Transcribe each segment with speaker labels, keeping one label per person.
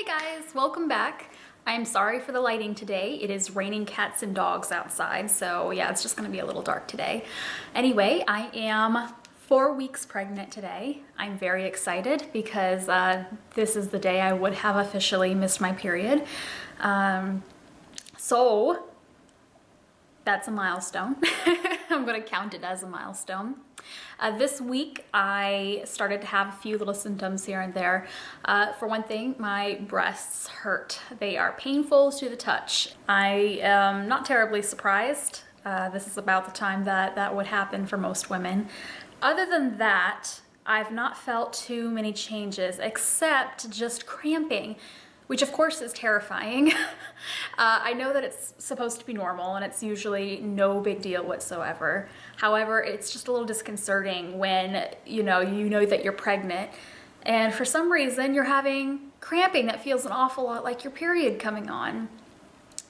Speaker 1: Guys, welcome back. I'm sorry for the lighting today. It is raining cats and dogs outside, so yeah, it's just gonna be a little dark today. Anyway, I am 4 weeks pregnant today. I'm very excited because this is the day I would have officially missed my period. So that's a milestone. I'm gonna count it as a milestone. This week I started to have a few little symptoms here and there. For one thing, my breasts hurt. They are painful to the touch. I am not terribly surprised. This is about the time that would happen for most women. Other than that, I've not felt too many changes except just cramping, which of course is terrifying. I know that it's supposed to be normal and it's usually no big deal whatsoever. However, it's just a little disconcerting when you know that you're pregnant and for some reason you're having cramping that feels an awful lot like your period coming on.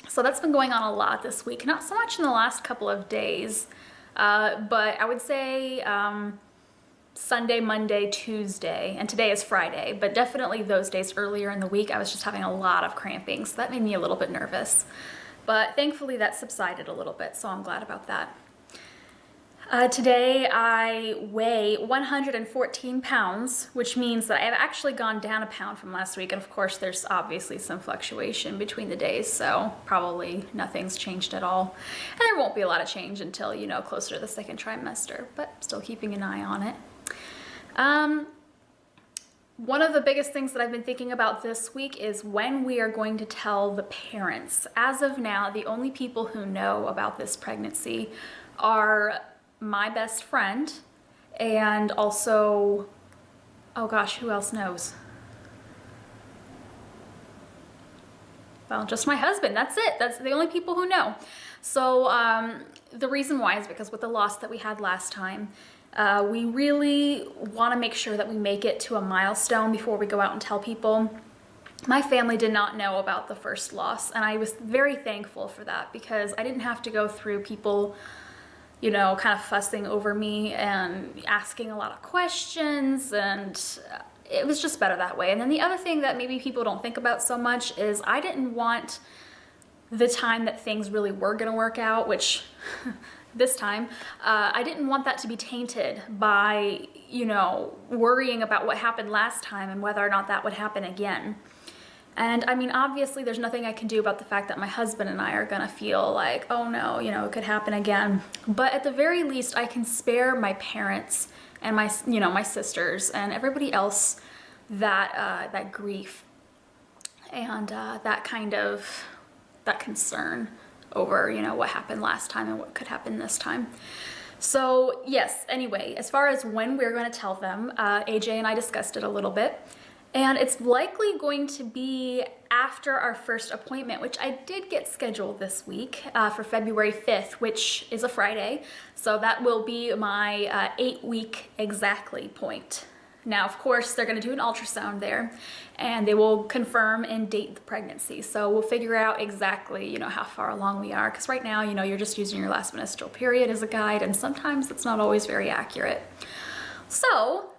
Speaker 1: So that's been going on a lot this week. Not so much in the last couple of days, but I would say Sunday, Monday, Tuesday, and today is Friday, but definitely those days earlier in the week, I was just having a lot of cramping, so that made me a little bit nervous. But thankfully that subsided a little bit, so I'm glad about that. Today I weigh 114 pounds, which means that I have actually gone down a pound from last week, and of course there's obviously some fluctuation between the days, so probably nothing's changed at all. And there won't be a lot of change until, closer to the second trimester, but still keeping an eye on it. One of the biggest things that I've been thinking about this week is when we are going to tell the parents. As of now, the only people who know about this pregnancy are my best friend and also, oh gosh, who else knows? Well, just my husband, that's it. That's the only people who know. So the reason why is because with the loss that we had last time, we really want to make sure that we make it to a milestone before we go out and tell people. My family did not know about the first loss, and I was very thankful for that because I didn't have to go through people, kind of fussing over me and asking a lot of questions, and it was just better that way. And then the other thing that maybe people don't think about so much is I didn't want the time that things really were going to work out, which this time, I didn't want that to be tainted by, worrying about what happened last time and whether or not that would happen again. And I mean, obviously there's nothing I can do about the fact that my husband and I are gonna feel like, oh no, it could happen again. But at the very least, I can spare my parents and my sisters and everybody else that grief and that concern over, what happened last time and what could happen this time. So yes, anyway, as far as when we're going to tell them, AJ and I discussed it a little bit, and it's likely going to be after our first appointment, which I did get scheduled this week for February 5th, which is a Friday. So that will be my 8-week exactly point. Now, of course, they're going to do an ultrasound there, and they will confirm and date the pregnancy. So we'll figure out exactly, how far along we are. Because right now, you're just using your last menstrual period as a guide, and sometimes it's not always very accurate. So,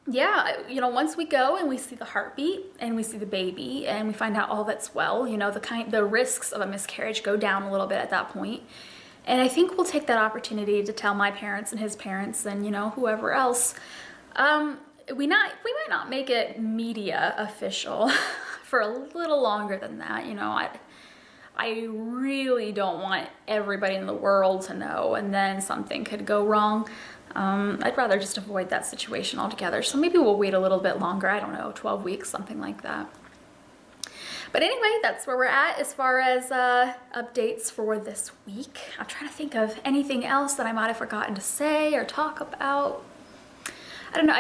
Speaker 1: yeah, once we go and we see the heartbeat and we see the baby and we find out all that's well, the risks of a miscarriage go down a little bit at that point. And I think we'll take that opportunity to tell my parents and his parents and, whoever else. We might not make it media official for a little longer than that. I really don't want everybody in the world to know and then something could go wrong. I'd rather just avoid that situation altogether. So maybe we'll wait a little bit longer. I don't know, 12 weeks, something like that. But anyway, that's where we're at as far as updates for this week. I'm trying to think of anything else that I might have forgotten to say or talk about. I don't know,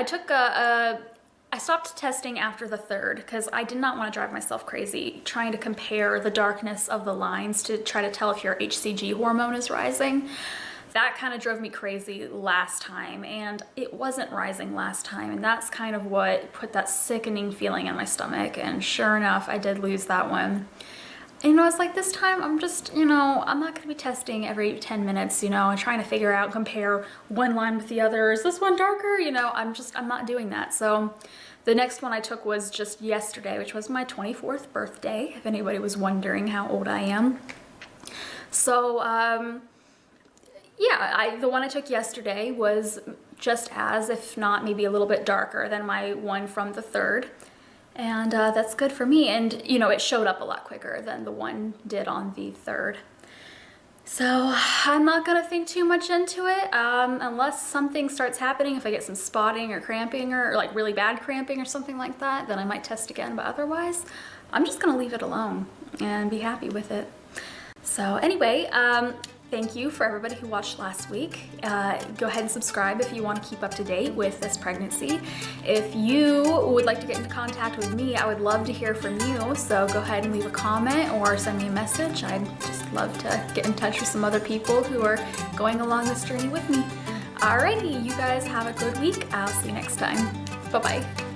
Speaker 1: I stopped testing after the 3rd because I did not want to drive myself crazy trying to compare the darkness of the lines to try to tell if your HCG hormone is rising. That kind of drove me crazy last time, and it wasn't rising last time, and that's kind of what put that sickening feeling in my stomach, and sure enough, I did lose that one. And I was like, this time I'm just, I'm not gonna be testing every 10 minutes, and trying to figure out, compare one line with the other. Is this one darker? I'm not doing that. So the next one I took was just yesterday, which was my 24th birthday, if anybody was wondering how old I am. So, yeah, the one I took yesterday was just as, if not maybe a little bit darker than my one from the 3rd. And that's good for me. And, it showed up a lot quicker than the one did on the 3rd. So I'm not going to think too much into it unless something starts happening. If I get some spotting or cramping or like really bad cramping or something like that, then I might test again. But otherwise, I'm just going to leave it alone and be happy with it. So anyway, thank you for everybody who watched last week. Go ahead and subscribe if you want to keep up to date with this pregnancy. If you would like to get into contact with me, I would love to hear from you. So go ahead and leave a comment or send me a message. I'd just love to get in touch with some other people who are going along this journey with me. Alrighty, you guys have a good week. I'll see you next time. Bye-bye.